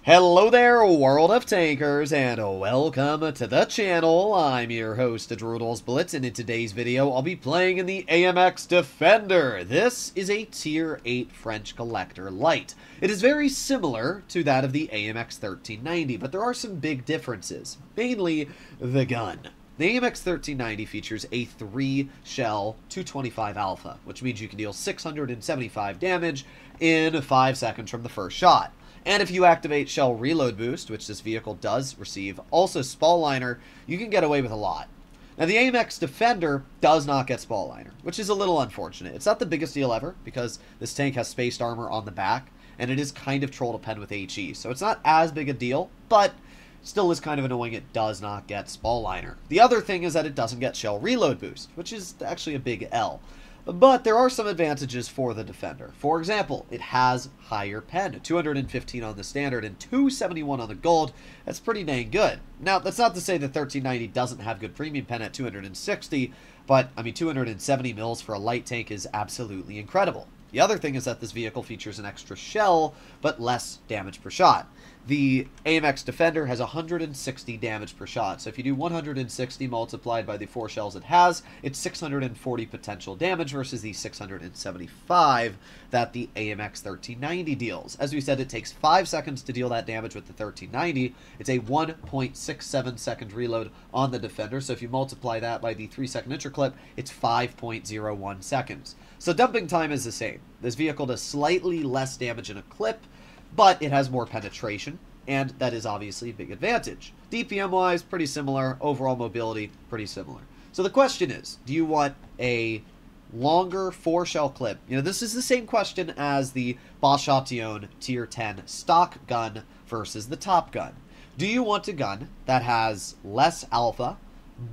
Hello there, World of Tankers, and welcome to the channel. I'm your host, Blitz, and in today's video, I'll be playing in the AMX Defender. This is a Tier 8 French Collector Light. It is very similar to that of the AMX 1390, but there are some big differences, mainly the gun. The AMX 1390 features a 3-shell 225 alpha, which means you can deal 675 damage in 5 seconds from the first shot. And if you activate Shell Reload Boost, which this vehicle does receive, also Spall Liner, you can get away with a lot. Now, the AMX Defender does not get Spall Liner, which is a little unfortunate. It's not the biggest deal ever, because this tank has spaced armor on the back, and it is kind of troll to pen with HE, so it's not as big a deal, but still is kind of annoying it does not get Spall Liner. The other thing is that it doesn't get Shell Reload Boost, which is actually a big L. But there are some advantages for the Defender. For example, it has higher pen, 215 on the standard and 271 on the gold. That's pretty dang good. Now, that's not to say the 1390 doesn't have good premium pen at 260, but, I mean, 270 mils for a light tank is absolutely incredible. The other thing is that this vehicle features an extra shell, but less damage per shot. The AMX Defender has 160 damage per shot, so if you do 160 multiplied by the 4 shells it has, it's 640 potential damage versus the 675 that the AMX 1390 deals. As we said, it takes 5 seconds to deal that damage with the 1390. It's a 1.67 second reload on the Defender, so if you multiply that by the 3-second interclip, it's 5.01 seconds. So dumping time is the same. This vehicle does slightly less damage in a clip, but it has more penetration, and that is obviously a big advantage. DPM-wise, pretty similar. Overall mobility, pretty similar. So the question is, do you want a longer 4-shell clip? You know, this is the same question as the Boschation Tier 10 stock gun versus the top gun. Do you want a gun that has less alpha,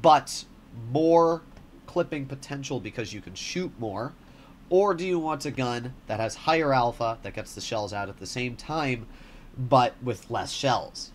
but more clipping potential because you can shoot more? Or do you want a gun that has higher alpha, that gets the shells out at the same time, but with less shells?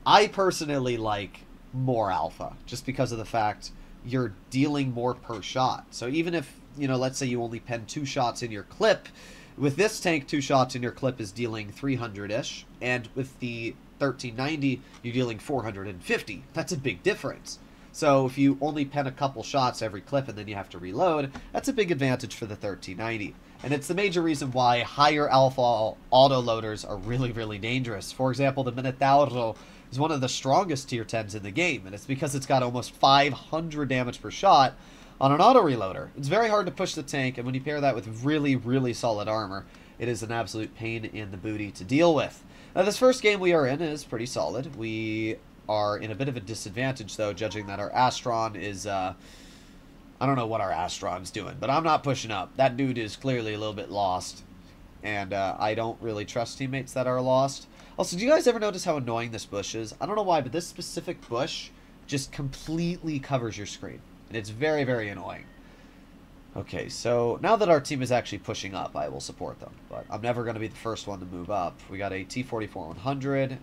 I personally like more alpha, just because of the fact you're dealing more per shot. So even if, you know, let's say you only pen 2 shots in your clip, with this tank, 2 shots in your clip is dealing 300-ish, and with the 1390, you're dealing 450. That's a big difference. So if you only pen a couple shots every clip and then you have to reload, that's a big advantage for the 1390. And it's the major reason why higher alpha auto-loaders are really, really dangerous. For example, the Minotauro is one of the strongest tier 10s in the game, and it's because it's got almost 500 damage per shot on an auto-reloader. It's very hard to push the tank, and when you pair that with really, really solid armor, it is an absolute pain in the booty to deal with. Now, this first game we are in is pretty solid. We are in a bit of a disadvantage, though, judging that our Astron is, I don't know what our Astron's doing, but I'm not pushing up. That dude is clearly a little bit lost, and I don't really trust teammates that are lost. Also, do you guys ever notice how annoying this bush is? I don't know why, but this specific bush just completely covers your screen, and it's very, very annoying. Okay, so now that our team is actually pushing up, I will support them, but I'm never going to be the first one to move up. We got a T-44-100.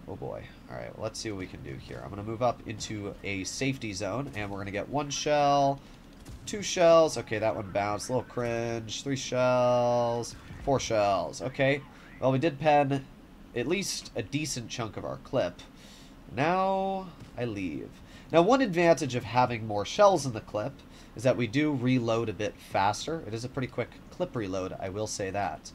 Oh boy. Alright, well, let's see what we can do here. I'm going to move up into a safety zone, and we're going to get 1 shell, 2 shells. Okay, that one bounced. A little cringe. 3 shells, 4 shells. Okay, well, we did pen at least a decent chunk of our clip. Now, I leave. Now, one advantage of having more shells in the clip is that we do reload a bit faster. It is a pretty quick clip reload, I will say that.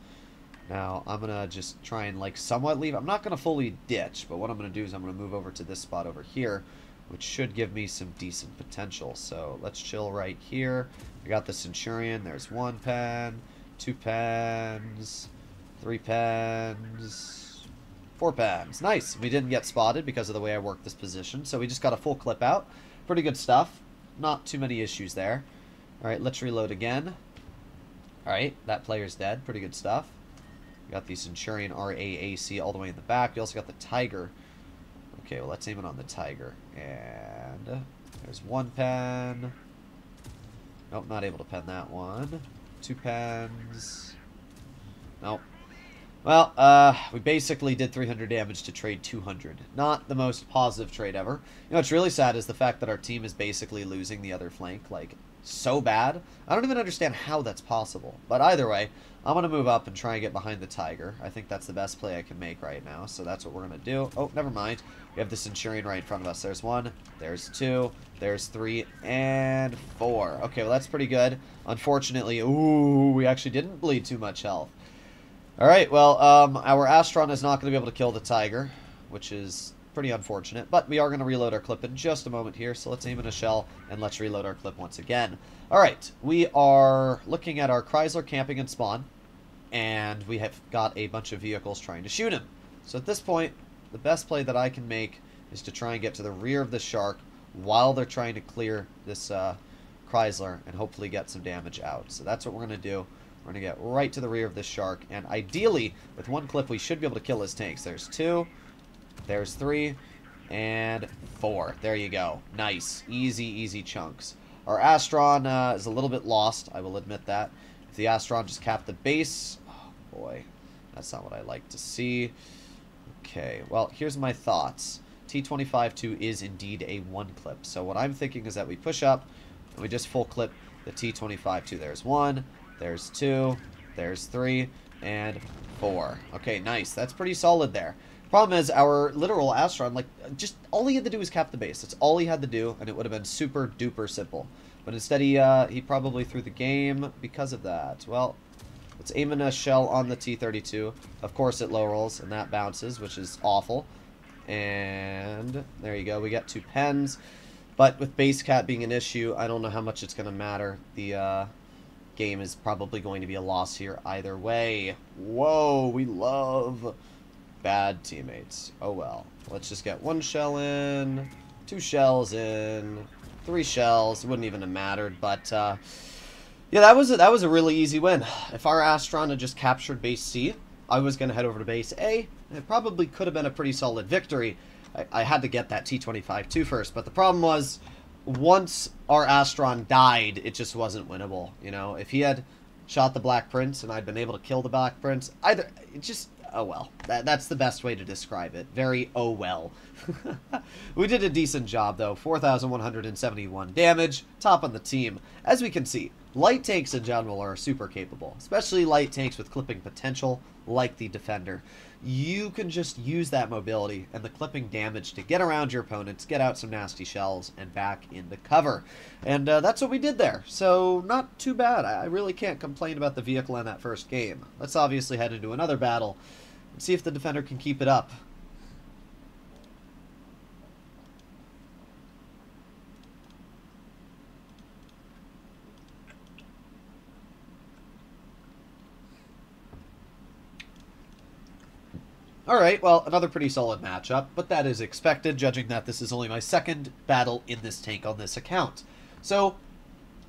Now, I'm going to just try and, like, somewhat leave. I'm not going to fully ditch, but what I'm going to do is I'm going to move over to this spot over here, which should give me some decent potential. So, let's chill right here. We got the Centurion. There's 1 pen, 2 pens, 3 pens, 4 pens. Nice. We didn't get spotted because of the way I worked this position, so we just got a full clip out. Pretty good stuff. Not too many issues there. Alright, let's reload again. Alright, that player's dead. Pretty good stuff. Got the Centurion RAAC all the way in the back. We also got the Tiger. Okay, well, let's aim it on the Tiger. And there's 1 pen. Nope, not able to pen that one. 2 pens. Nope. Well, we basically did 300 damage to trade 200. Not the most positive trade ever. You know what's really sad is the fact that our team is basically losing the other flank, like, so bad. I don't even understand how that's possible. But either way, I'm going to move up and try and get behind the Tiger. I think that's the best play I can make right now, so that's what we're going to do. Oh, never mind. We have the Centurion right in front of us. There's 1, there's 2, there's 3, and 4. Okay, well, that's pretty good. Unfortunately, ooh, we actually didn't bleed too much health. Alright, well, our Astron is not going to be able to kill the Tiger, which is pretty unfortunate, but we are going to reload our clip in just a moment here, so let's aim in a shell, and let's reload our clip once again. Alright, we are looking at our Chrysler camping in spawn, and we have got a bunch of vehicles trying to shoot him. So at this point, the best play that I can make is to try and get to the rear of the Shark while they're trying to clear this Chrysler, and hopefully get some damage out. So that's what we're going to do. We're going to get right to the rear of this Shark, and ideally, with one clip, we should be able to kill his tanks. There's 2, there's 3, and 4. There you go. Nice. Easy, easy chunks. Our Astron is a little bit lost, I will admit that. If the Astron just capped the base, oh boy, that's not what I like to see. Okay, well, here's my thoughts. T-25-2 is indeed a 1 clip, so what I'm thinking is that we push up, and we just full clip the T-25-2. There's 1, there's 2, there's 3, and 4. Okay, nice. That's pretty solid there. Problem is, our literal Astron, like, just all he had to do was cap the base. That's all he had to do, and it would have been super duper simple. But instead, he probably threw the game because of that. Well, let's aim in a shell on the T-32. Of course, it low rolls, and that bounces, which is awful. And there you go. We got 2 pens. But with base cap being an issue, I don't know how much it's going to matter. The game is probably going to be a loss here either way. Whoa, we love bad teammates. Oh well. Let's just get 1 shell in, 2 shells in, 3 shells. It wouldn't even have mattered, but yeah, that was a really easy win. If our Astron had just captured base C, I was going to head over to base A. It probably could have been a pretty solid victory. I had to get that T-25-2 first, but the problem was, once our Astron died, it just wasn't winnable. You know, if he had shot the Black Prince and I'd been able to kill the Black Prince, oh well. That's the best way to describe it. Very oh well. We did a decent job though. 4,171 damage, top on the team. As we can see, light tanks in general are super capable, especially light tanks with clipping potential like the Defender. You can just use that mobility and the clipping damage to get around your opponents, get out some nasty shells, and back into cover. And that's what we did there. So not too bad. I really can't complain about the vehicle in that first game. Let's obviously head into another battle and see if the Defender can keep it up. Alright, well, another pretty solid matchup, but that is expected, judging that this is only my 2nd battle in this tank on this account. So,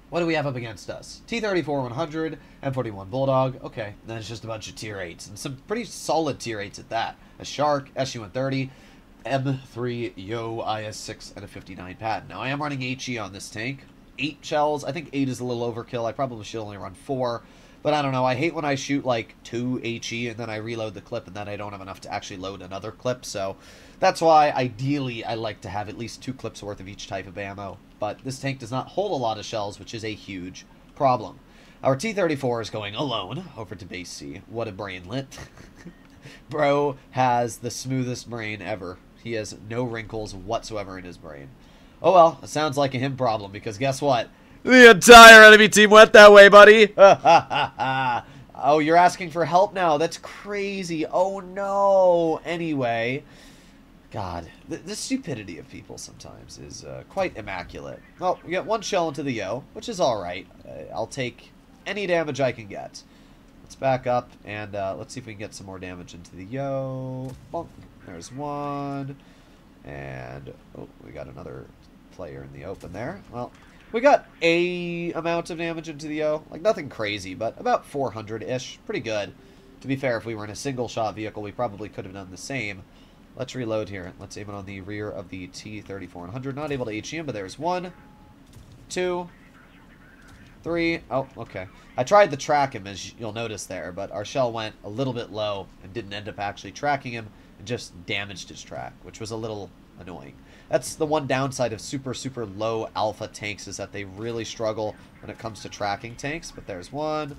what do we have up against us? T-34-100, M41 Bulldog, okay, then it's just a bunch of tier 8s, and some pretty solid tier 8s at that. A Shark, SU-130, M3 Yo IS-6, and a 59 Patton. Now, I am running HE on this tank. 8 shells, I think 8 is a little overkill, I probably should only run 4. But I don't know, I hate when I shoot like 2 HE and then I reload the clip and then I don't have enough to actually load another clip. So that's why ideally I like to have at least 2 clips worth of each type of ammo. But this tank does not hold a lot of shells, which is a huge problem. Our T-34 is going alone over to base C. What a brainlet. Bro has the smoothest brain ever. He has no wrinkles whatsoever in his brain. Oh well, it sounds like a him problem because guess what? The entire enemy team went that way, buddy. Oh, you're asking for help now. That's crazy. Oh, no. Anyway, God, the stupidity of people sometimes is quite immaculate. Well, we get 1 shell into the Yo, which is all right. I'll take any damage I can get. Let's back up, and let's see if we can get some more damage into the Yo. Bonk. There's 1. And, oh, we got another player in the open there. Well, we got a amount of damage into the Yo. Like, nothing crazy, but about 400-ish. Pretty good. To be fair, if we were in a single-shot vehicle, we probably could have done the same. Let's reload here. Let's aim it on the rear of the T-34-100. Not able to HE him, but there's 1, 2, 3. Oh, okay. I tried to track him, as you'll notice there, but our shell went a little bit low and didn't end up actually tracking him. and just damaged his track, which was a little annoying. That's the one downside of super, super low alpha tanks, is that they really struggle when it comes to tracking tanks. But there's 1,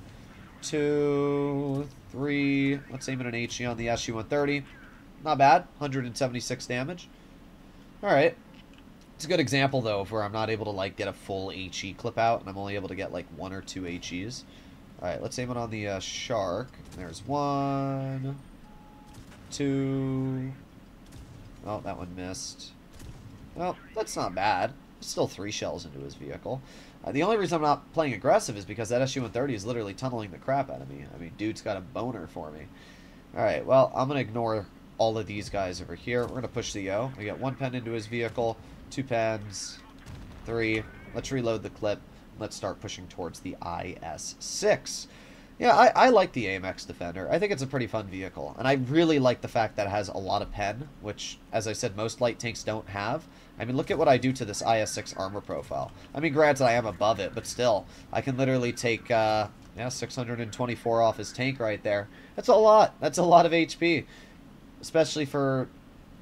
2, 3. Let's aim at an HE on the SU-130. Not bad. 176 damage. Alright. It's a good example, though, of where I'm not able to, like, get a full HE clip out, and I'm only able to get, like, 1 or 2 HEs. Alright, let's aim it on the Shark. There's 1, 2... Oh, that one missed. Well, that's not bad. Still 3 shells into his vehicle. The only reason I'm not playing aggressive is because that SU-130 is literally tunneling the crap out of me. I mean, dude's got a boner for me. Alright, well, I'm going to ignore all of these guys over here. We're going to push the O. We got 1 pen into his vehicle, 2 pens, 3. Let's reload the clip. Let's start pushing towards the IS-6. Yeah, I like the AMX Defender. I think it's a pretty fun vehicle. And I really like the fact that it has a lot of pen, which, as I said, most light tanks don't have. I mean, look at what I do to this IS-6 armor profile. I mean, granted, I am above it, but still. I can literally take, 624 off his tank right there. That's a lot. That's a lot of HP. Especially for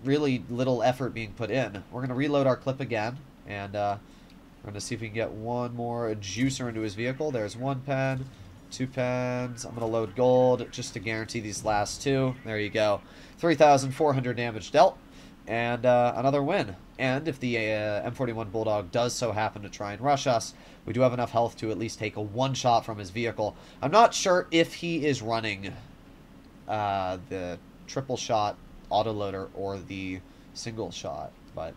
really little effort being put in. We're going to reload our clip again. And, we're going to see if we can get one more juicer into his vehicle. There's 1 pen. 2 pens. I'm going to load gold just to guarantee these last 2. There you go. 3,400 damage dealt. And another win. And if the M41 Bulldog does so happen to try and rush us, we do have enough health to at least take a 1-shot from his vehicle. I'm not sure if he is running the triple shot autoloader or the single shot, but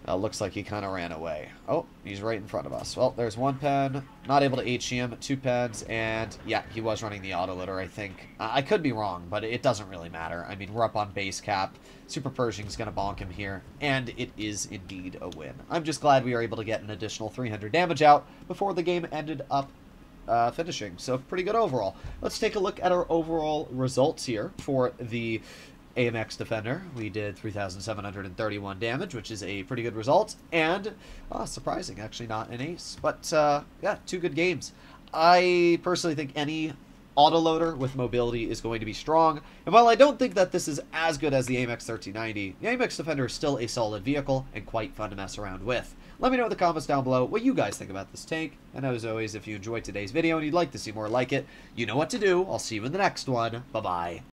looks like he kind of ran away. Oh, he's right in front of us. Well, there's 1 pen. Not able to HE him. 2 pens. And, yeah, he was running the autoloader, I think. I could be wrong, but it doesn't really matter. I mean, we're up on base cap. Super Pershing's going to bonk him here. And it is indeed a win. I'm just glad we were able to get an additional 300 damage out before the game ended up finishing. So, pretty good overall. Let's take a look at our overall results here for the AMX Defender. We did 3,731 damage, which is a pretty good result, and surprising, actually not an ace. But yeah, 2 good games. I personally think any autoloader with mobility is going to be strong, and while I don't think that this is as good as the AMX 1390, the AMX Defender is still a solid vehicle and quite fun to mess around with. Let me know in the comments down below what you guys think about this tank, and as always, if you enjoyed today's video and you'd like to see more like it, you know what to do. I'll see you in the next one. Bye-bye.